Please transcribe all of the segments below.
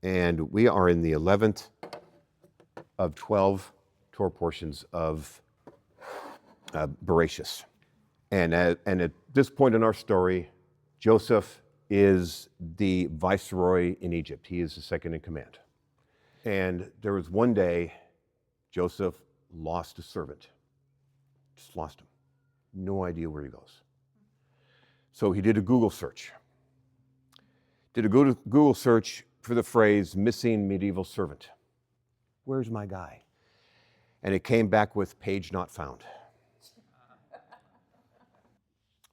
and we are in the 11th of 12 Torah portions of Bereshis. And at this point in our story, Joseph is the viceroy in Egypt. He is the second in command. And there was one day, Joseph lost a servant. Just lost him. No idea where he goes. So he did a Google search. Did a Google search for the phrase missing medieval servant. Where's my guy? And it came back with page not found.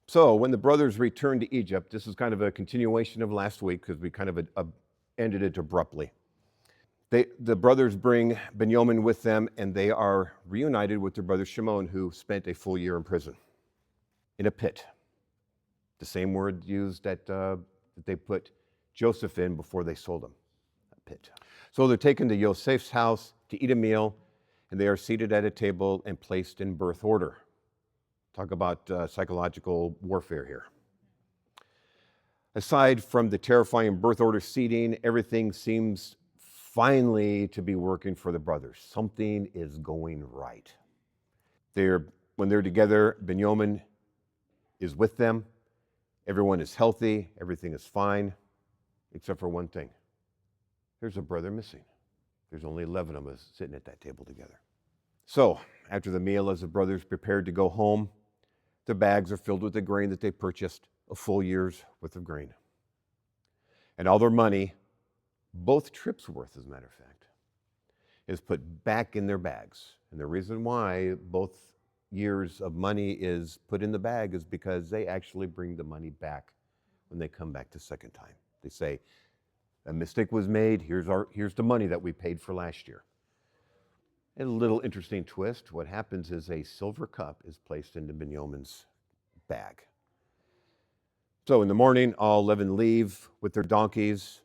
So when the brothers returned to Egypt, this is kind of a continuation of last week because we kind of ended it abruptly. The brothers bring Benjamin with them, and they are reunited with their brother Shimon, who spent a full year in prison, in a pit. The same word used that they put Joseph in before they sold him, a pit. So they're taken to Yosef's house to eat a meal, and they are seated at a table and placed in birth order. Talk about psychological warfare here. Aside from the terrifying birth order seating, everything seems finally to be working for the brothers. Something is going right. When they're together, Benjamin is with them. Everyone is healthy. Everything is fine, except for one thing. There's a brother missing. There's only 11 of us sitting at that table together. So, after the meal, as the brothers prepared to go home, their bags are filled with the grain that they purchased, a full year's worth of grain. And all their money, both trips worth, as a matter of fact, is put back in their bags. And the reason why both years of money is put in the bag is because they actually bring the money back when they come back the second time. They say, a mistake was made, here's the money that we paid for last year. And a little interesting twist, what happens is a silver cup is placed into Benjamin's bag. So in the morning, all 11 leave with their donkeys,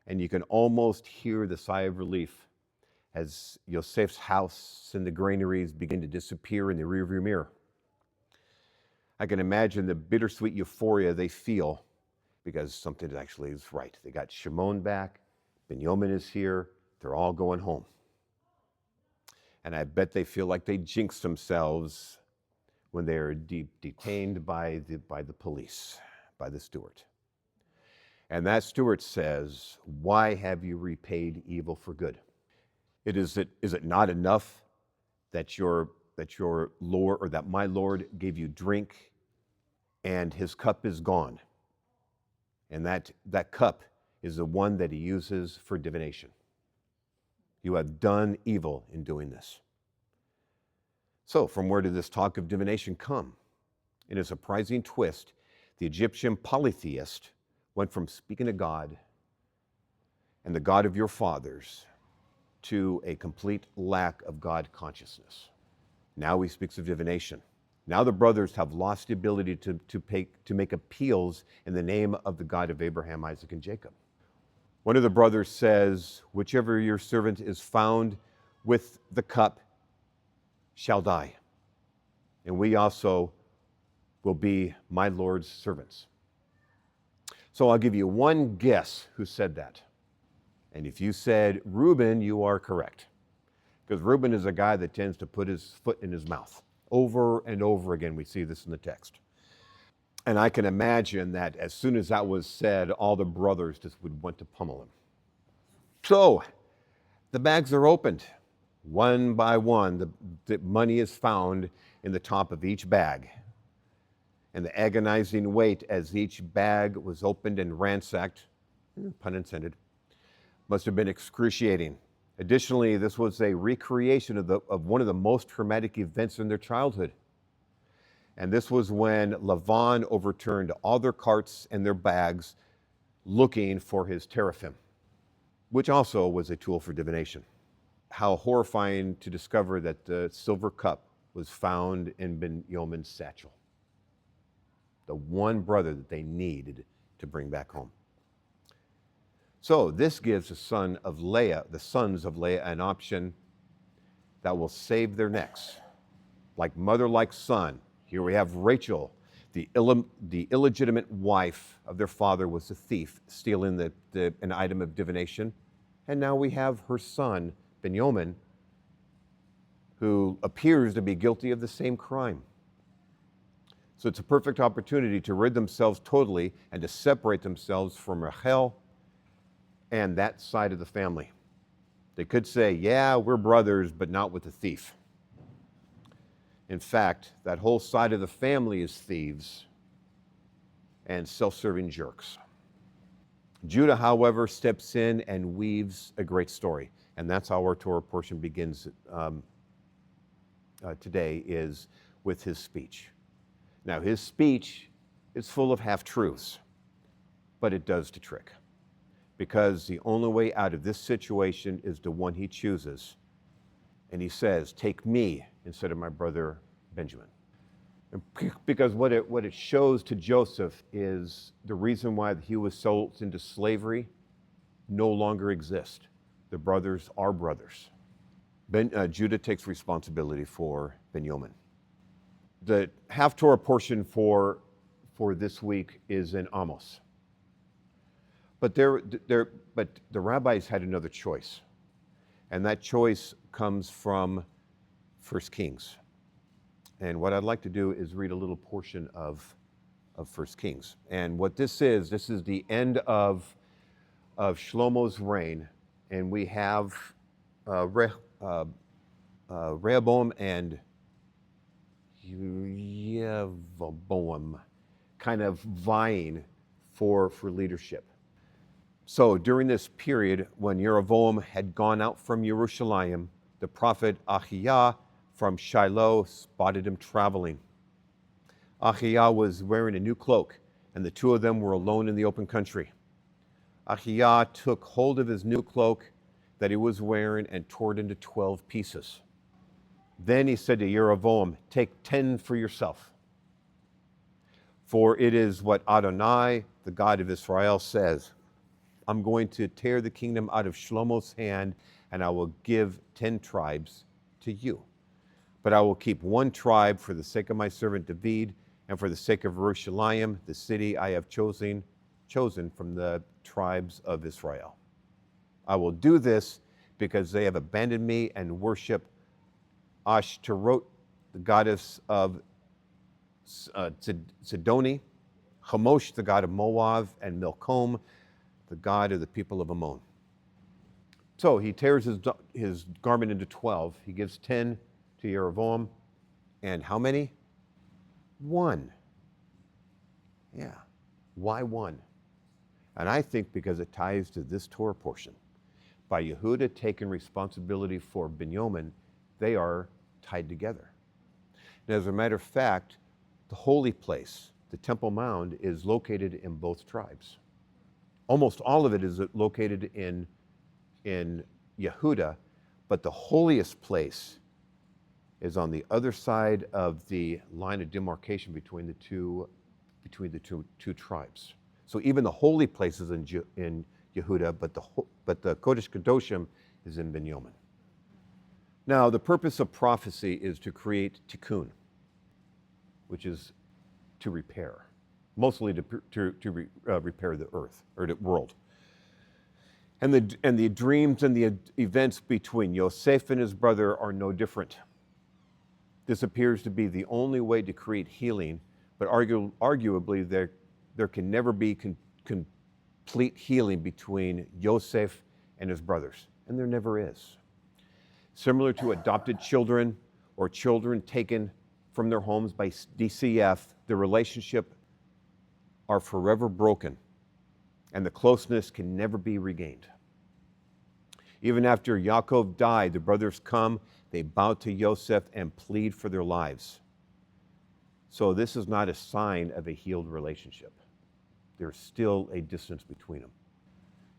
and you can almost hear the sigh of relief as Yosef's house and the granaries begin to disappear in the rearview mirror. I can imagine the bittersweet euphoria they feel because something actually is right. They got Shimon back, Benjamin is here, they're all going home. And I bet they feel like they jinxed themselves when they are detained by the police, by the steward. And that steward says, "Why have you repaid evil for good? Is it not enough that your Lord, or that my Lord gave you drink and his cup is gone? And that cup is the one that he uses for divination. You have done evil in doing this." So from where did this talk of divination come? In a surprising twist, the Egyptian polytheist went from speaking to God and the God of your fathers to a complete lack of God consciousness. Now he speaks of divination. Now the brothers have lost the ability to make appeals in the name of the God of Abraham, Isaac, and Jacob. One of the brothers says, "Whichever your servant is found with the cup shall die, and we also will be my Lord's servants." So I'll give you one guess who said that. And if you said Reuben, you are correct. Because Reuben is a guy that tends to put his foot in his mouth. Over and over again, we see this in the text. And I can imagine that as soon as that was said, all the brothers just would want to pummel him. So the bags are opened. One by one, the money is found in the top of each bag. And the agonizing wait as each bag was opened and ransacked, pun intended, must have been excruciating. Additionally, this was a recreation of one of the most traumatic events in their childhood. And this was when Laban overturned all their carts and their bags looking for his teraphim, which also was a tool for divination. How horrifying to discover that the silver cup was found in Benjamin's satchel, the one brother that they needed to bring back home. So this gives the sons of Leah, an option that will save their necks. Like mother, like son. Here we have Rachel, the illegitimate wife of their father, was a thief, stealing an item of divination. And now we have her son, Benjamin, who appears to be guilty of the same crime. So it's a perfect opportunity to rid themselves totally and to separate themselves from Rachel and that side of the family. They could say, yeah, we're brothers, but not with the thief. In fact, that whole side of the family is thieves and self-serving jerks. Judah, however, steps in and weaves a great story. And that's how our Torah portion begins today, is with his speech. Now, his speech is full of half-truths, but it does the trick. Because the only way out of this situation is the one he chooses. And he says, take me instead of my brother Benjamin. And because what it shows to Joseph is the reason why he was sold into slavery no longer exists. The brothers are brothers. Judah takes responsibility for Benjamin. The half-Torah portion for this week is in Amos. But the rabbis had another choice. And that choice comes from 1 Kings. And what I'd like to do is read a little portion of 1 Kings. And what this is the end of Shlomo's reign. And we have Rehoboam and Jeroboam kind of vying for leadership. So during this period, when Jeroboam had gone out from Jerusalem, the prophet Ahiah from Shiloh spotted him traveling. Ahiah was wearing a new cloak, and the two of them were alone in the open country. Ahiah took hold of his new cloak that he was wearing and tore it into 12 pieces. Then he said to Jeroboam, take 10 for yourself. For it is what Adonai, the God of Israel, says, I'm going to tear the kingdom out of Shlomo's hand, and I will give 10 tribes to you. But I will keep one tribe for the sake of my servant David, and for the sake of Jerusalem, the city I have chosen from the tribes of Israel. I will do this because they have abandoned me and worship Ashtaroth, the goddess of Sidoni, Chemosh, the god of Moab, and Milcom, the god of the people of Ammon. So he tears his garment into 12. He gives 10 to Jeroboam. And how many? 1. Yeah. Why 1? And I think because it ties to this Torah portion. By Yehuda taking responsibility for Benjamin, they are tied together. And as a matter of fact, the holy place, the Temple Mount, is located in both tribes. Almost all of it is located in Yehuda, but the holiest place is on the other side of the line of demarcation between the two tribes. So even the holy place is in Yehuda, but the Kodesh Kadoshim is in Benjamin. Now, the purpose of prophecy is to create tikkun, which is to repair, mostly to repair the earth or the world. And the dreams and the events between Yosef and his brother are no different. This appears to be the only way to create healing, but arguably there can never be complete healing between Yosef and his brothers, and there never is. Similar to adopted children or children taken from their homes by DCF, the relationship are forever broken, and the closeness can never be regained. Even after Yaakov died, the brothers come, they bow to Yosef and plead for their lives. So this is not a sign of a healed relationship. There's still a distance between them.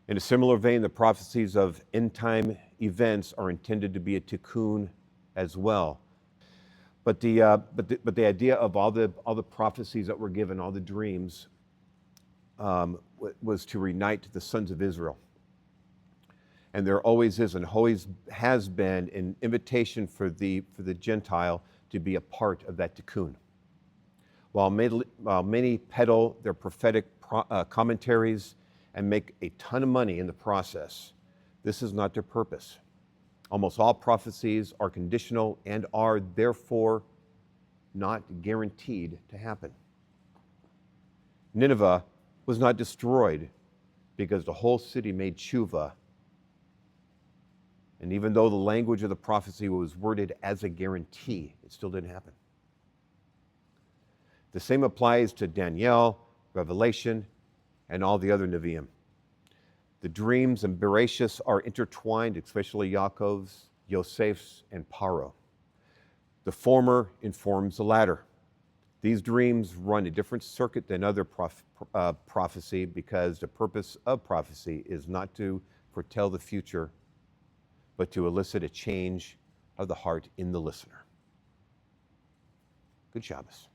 In a similar vein, the prophecies of end-time events are intended to be a tikkun as well. But the idea of all the prophecies that were given, all the dreams, was to reunite the sons of Israel. And there always is and always has been an invitation for the Gentile to be a part of that tikkun. While many peddle their prophetic commentaries and make a ton of money in the process, This is not their purpose. Almost all prophecies are conditional and are therefore not guaranteed to happen. Nineveh was not destroyed because the whole city made tshuva. And even though the language of the prophecy was worded as a guarantee, it still didn't happen. The same applies to Daniel, Revelation, and all the other Nevi'im. The dreams and Bereshis are intertwined, especially Yaakov's, Yosef's, and Paro. The former informs the latter. These dreams run a different circuit than other prophecy because the purpose of prophecy is not to foretell the future, but to elicit a change of the heart in the listener. Good Shabbos.